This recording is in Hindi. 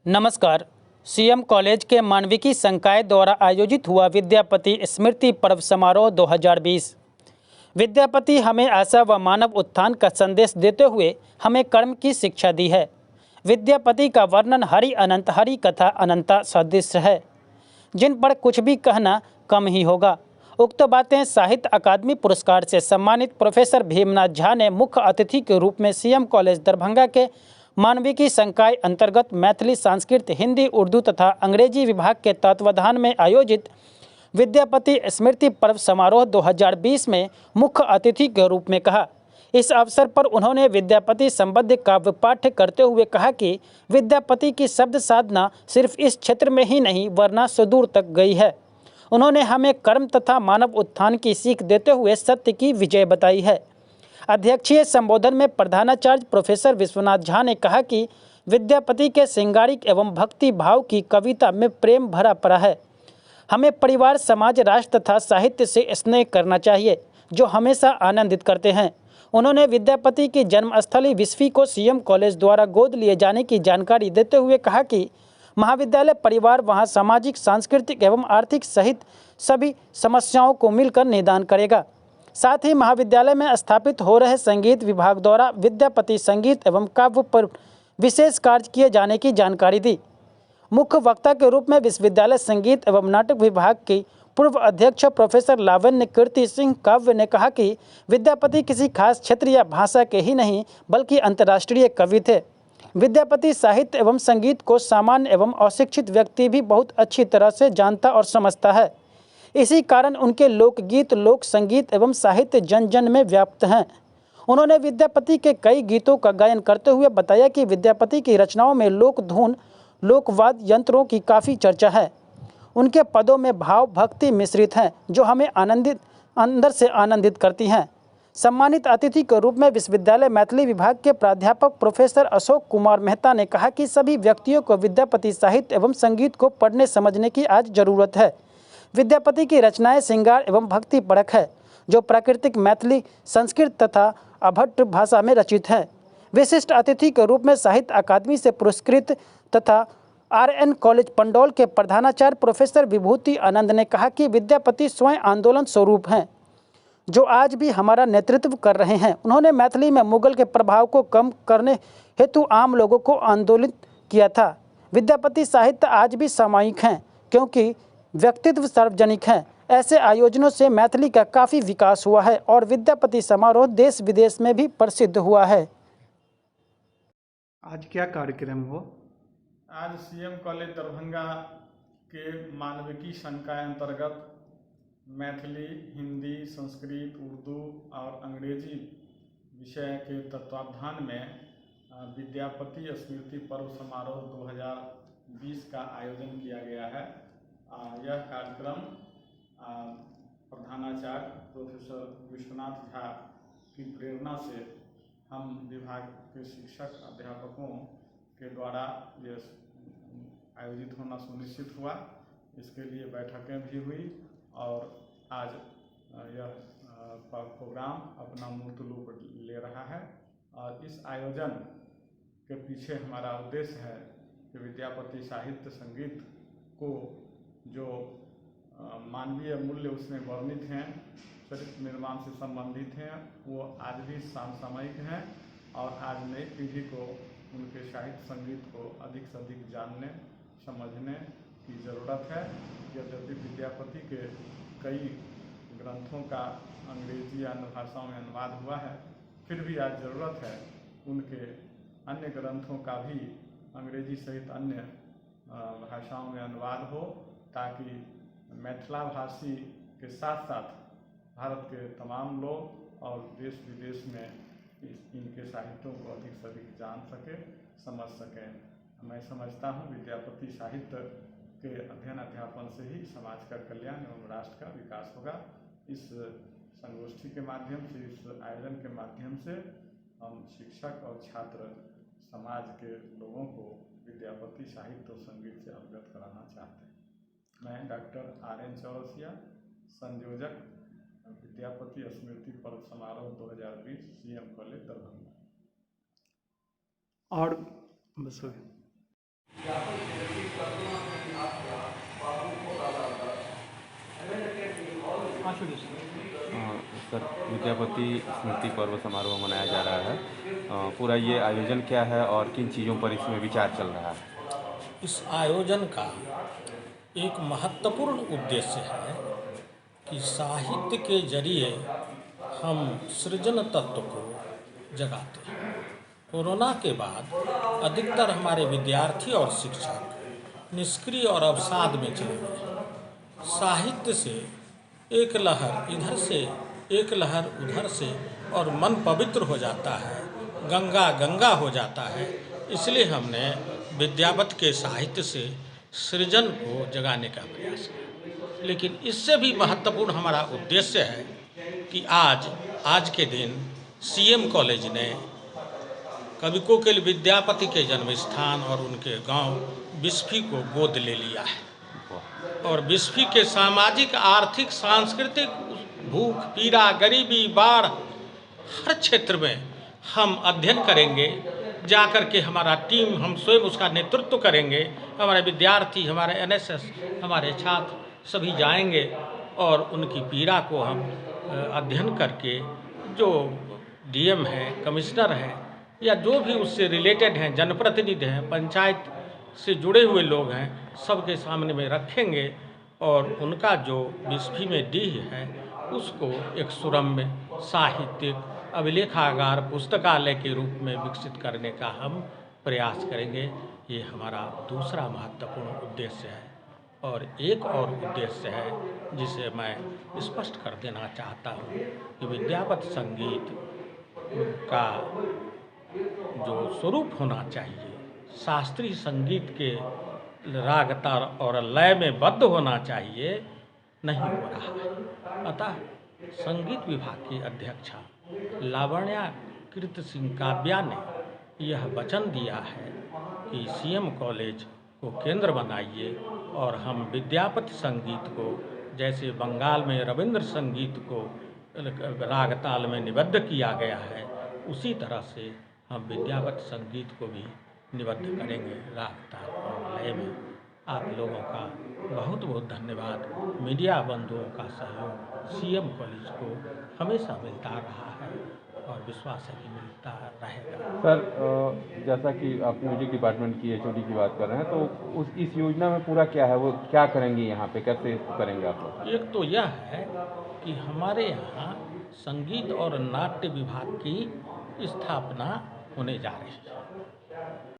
नमस्कार। सीएम कॉलेज के मानविकी संकाय द्वारा आयोजित हुआ विद्यापति स्मृति पर्व समारोह 2020। विद्यापति हमें आशा व मानव उत्थान का संदेश देते हुए हमें कर्म की शिक्षा दी है। विद्यापति का वर्णन हरि अनंत हरि कथा अनंता सदृश है, जिन पर कुछ भी कहना कम ही होगा। उक्त बातें साहित्य अकादमी पुरस्कार से सम्मानित प्रोफेसर भीमनाथ झा ने मुख्य अतिथि के रूप में सीएम कॉलेज दरभंगा के मानविकी संकाय अंतर्गत मैथिली, संस्कृत, हिंदी, उर्दू तथा अंग्रेजी विभाग के तत्वावधान में आयोजित विद्यापति स्मृति पर्व समारोह 2020 में मुख्य अतिथि के रूप में कहा। इस अवसर पर उन्होंने विद्यापति संबंधी काव्य पाठ करते हुए कहा कि विद्यापति की शब्द साधना सिर्फ इस क्षेत्र में ही नहीं वरना सुदूर तक गई है। उन्होंने हमें कर्म तथा मानव उत्थान की सीख देते हुए सत्य की विजय बताई है। अध्यक्षीय संबोधन में प्रधानाचार्य प्रोफेसर विश्वनाथ झा ने कहा कि विद्यापति के श्रृंगारिक एवं भक्ति भाव की कविता में प्रेम भरा पड़ा है। हमें परिवार, समाज, राष्ट्र तथा साहित्य से स्नेह करना चाहिए, जो हमेशा आनंदित करते हैं। उन्होंने विद्यापति की जन्मस्थली विस्फी को सीएम कॉलेज द्वारा गोद लिए जाने की जानकारी देते हुए कहा कि महाविद्यालय परिवार वहां सामाजिक, सांस्कृतिक एवं आर्थिक सहित सभी समस्याओं को मिलकर निदान करेगा। साथ ही महाविद्यालय में स्थापित हो रहे संगीत विभाग द्वारा विद्यापति संगीत एवं काव्य पर विशेष कार्य किए जाने की जानकारी दी। मुख्य वक्ता के रूप में विश्वविद्यालय संगीत एवं नाटक विभाग की पूर्व अध्यक्ष प्रोफेसर लावण्य कीर्ति सिंह काव्य ने कहा कि विद्यापति किसी खास क्षेत्र या भाषा के ही नहीं बल्कि अंतर्राष्ट्रीय कवि थे। विद्यापति साहित्य एवं संगीत को सामान्य एवं अशिक्षित व्यक्ति भी बहुत अच्छी तरह से जानता और समझता है। इसी कारण उनके लोकगीत, लोक संगीत एवं साहित्य जन जन में व्याप्त हैं। उन्होंने विद्यापति के कई गीतों का गायन करते हुए बताया कि विद्यापति की रचनाओं में लोक धुन, लोकवाद यंत्रों की काफ़ी चर्चा है। उनके पदों में भाव भक्ति मिश्रित हैं, जो हमें अंदर से आनंदित करती हैं। सम्मानित अतिथि के रूप में विश्वविद्यालय मैथिली विभाग के प्राध्यापक प्रोफेसर अशोक कुमार मेहता ने कहा कि सभी व्यक्तियों को विद्यापति साहित्य एवं संगीत को पढ़ने समझने की आज जरूरत है। विद्यापति की रचनाएं श्रृंगार एवं भक्ति परक है, जो प्राकृतिक मैथिली, संस्कृत तथा अभट्ट भाषा में रचित है। विशिष्ट अतिथि के रूप में साहित्य अकादमी से पुरस्कृत तथा आरएन कॉलेज पंडौल के प्रधानाचार्य प्रोफेसर विभूति आनंद ने कहा कि विद्यापति स्वयं आंदोलन स्वरूप हैं, जो आज भी हमारा नेतृत्व कर रहे हैं। उन्होंने मैथिली में मुगल के प्रभाव को कम करने हेतु आम लोगों को आंदोलित किया था। विद्यापति साहित्य आज भी सामयिक हैं, क्योंकि व्यक्तित्व सार्वजनिक हैं। ऐसे आयोजनों से मैथिली का काफ़ी विकास हुआ है और विद्यापति समारोह देश विदेश में भी प्रसिद्ध हुआ है। आज क्या कार्यक्रम हो? आज सीएम कॉलेज दरभंगा के मानविकी संकाय अंतर्गत मैथिली, हिंदी, संस्कृत, उर्दू और अंग्रेजी विषय के तत्वावधान में विद्यापति स्मृति पर्व समारोह 2020 का आयोजन किया गया है। यह कार्यक्रम प्रधानाचार्य प्रोफेसर विश्वनाथ झा की प्रेरणा से हम विभाग के शिक्षक अध्यापकों के द्वारा ये आयोजित होना सुनिश्चित हुआ। इसके लिए बैठकें भी हुई और आज यह प्रोग्राम अपना मूर्त रूप ले रहा है। और इस आयोजन के पीछे हमारा उद्देश्य है कि विद्यापति साहित्य संगीत को जो मानवीय मूल्य उसमें वर्णित हैं, चरित्र निर्माण से संबंधित हैं, वो आज भी समसामयिक हैं और आज नई पीढ़ी को उनके साहित्य संगीत को अधिक से अधिक जानने समझने की ज़रूरत है। यद्यपि विद्यापति के कई ग्रंथों का अंग्रेजी या अन्य भाषाओं में अनुवाद हुआ है, फिर भी आज ज़रूरत है उनके अन्य ग्रंथों का भी अंग्रेजी सहित अन्य भाषाओं में अनुवाद हो, ताकि मैथिला भाषी के साथ साथ भारत के तमाम लोग और देश विदेश में इनके साहित्यों को अधिक से अधिक जान सके, समझ सकें। मैं समझता हूँ विद्यापति साहित्य के अध्ययन अध्यापन से ही समाज का कल्याण एवं राष्ट्र का विकास होगा। इस संगोष्ठी के माध्यम से, इस आयोजन के माध्यम से हम शिक्षक और छात्र समाज के लोगों को विद्यापति साहित्य और संगीत से अवगत कराना चाहते हैं। मैं डॉक्टर आर.एन. चौरसिया, संयोजक विद्यापति स्मृति पर्व समारोह 2020 सीएम कॉलेज दरभंगा। और बस हो गया। सर, विद्यापति स्मृति पर्व समारोह मनाया जा रहा है। पूरा ये आयोजन क्या है और किन चीज़ों पर इसमें विचार चल रहा है? इस आयोजन का एक महत्वपूर्ण उद्देश्य है कि साहित्य के जरिए हम सृजन तत्व को जगाते हैं। कोरोना के बाद अधिकतर हमारे विद्यार्थी और शिक्षक निष्क्रिय और अवसाद में चले गए। साहित्य से एक लहर इधर से एक लहर उधर से और मन पवित्र हो जाता है, गंगा गंगा हो जाता है। इसलिए हमने विद्यापति के साहित्य से सृजन को जगाने का प्रयास किया। लेकिन इससे भी महत्वपूर्ण हमारा उद्देश्य है कि आज के दिन सीएम कॉलेज ने कवि कोकिल विद्यापति के जन्म स्थान और उनके गांव बिस्फी को गोद ले लिया है और बिस्फी के सामाजिक, आर्थिक, सांस्कृतिक, भूख, पीड़ा, गरीबी, बाढ़, हर क्षेत्र में हम अध्ययन करेंगे। जाकर के हमारा टीम, हम स्वयं उसका नेतृत्व करेंगे। हमारे विद्यार्थी, हमारे एनएसएस, हमारे छात्र सभी जाएंगे और उनकी पीड़ा को हम अध्ययन करके जो डीएम है, कमिश्नर है या जो भी उससे रिलेटेड हैं, जनप्रतिनिधि हैं, पंचायत से जुड़े हुए लोग हैं, सबके सामने में रखेंगे और उनका जो बिस्फी में डीह है उसको एक सुरम्य साहित्यिक अभिलेखागार पुस्तकालय के रूप में विकसित करने का हम प्रयास करेंगे। ये हमारा दूसरा महत्वपूर्ण उद्देश्य है। और एक और उद्देश्य है जिसे मैं स्पष्ट कर देना चाहता हूँ कि विद्यापति संगीत का जो स्वरूप होना चाहिए, शास्त्रीय संगीत के राग तार और लय में बद्ध होना चाहिए, नहीं हो रहा है। अतः संगीत विभाग की अध्यक्षा लावण्याकृत सिंह काव्या ने यह वचन दिया है कि सीएम कॉलेज को केंद्र बनाइए और हम विद्यापति संगीत को, जैसे बंगाल में रविंद्र संगीत को राग ताल में निबद्ध किया गया है, उसी तरह से हम विद्यापति संगीत को भी निबद्ध करेंगे राग ताल और लय में। आप लोगों का बहुत बहुत धन्यवाद। मीडिया बंधुओं का सहयोग सीएम कॉलेज को हमेशा मिलता रहा है और विश्वास है कि मिलता रहेगा। सर, जैसा कि आप म्यूजिक डिपार्टमेंट की एचओडी की बात कर रहे हैं, तो इस योजना में पूरा क्या है, वो क्या करेंगे, यहाँ पे कैसे करेंगे आप लोग? एक तो यह है कि हमारे यहाँ संगीत और नाट्य विभाग की स्थापना होने जा रही है।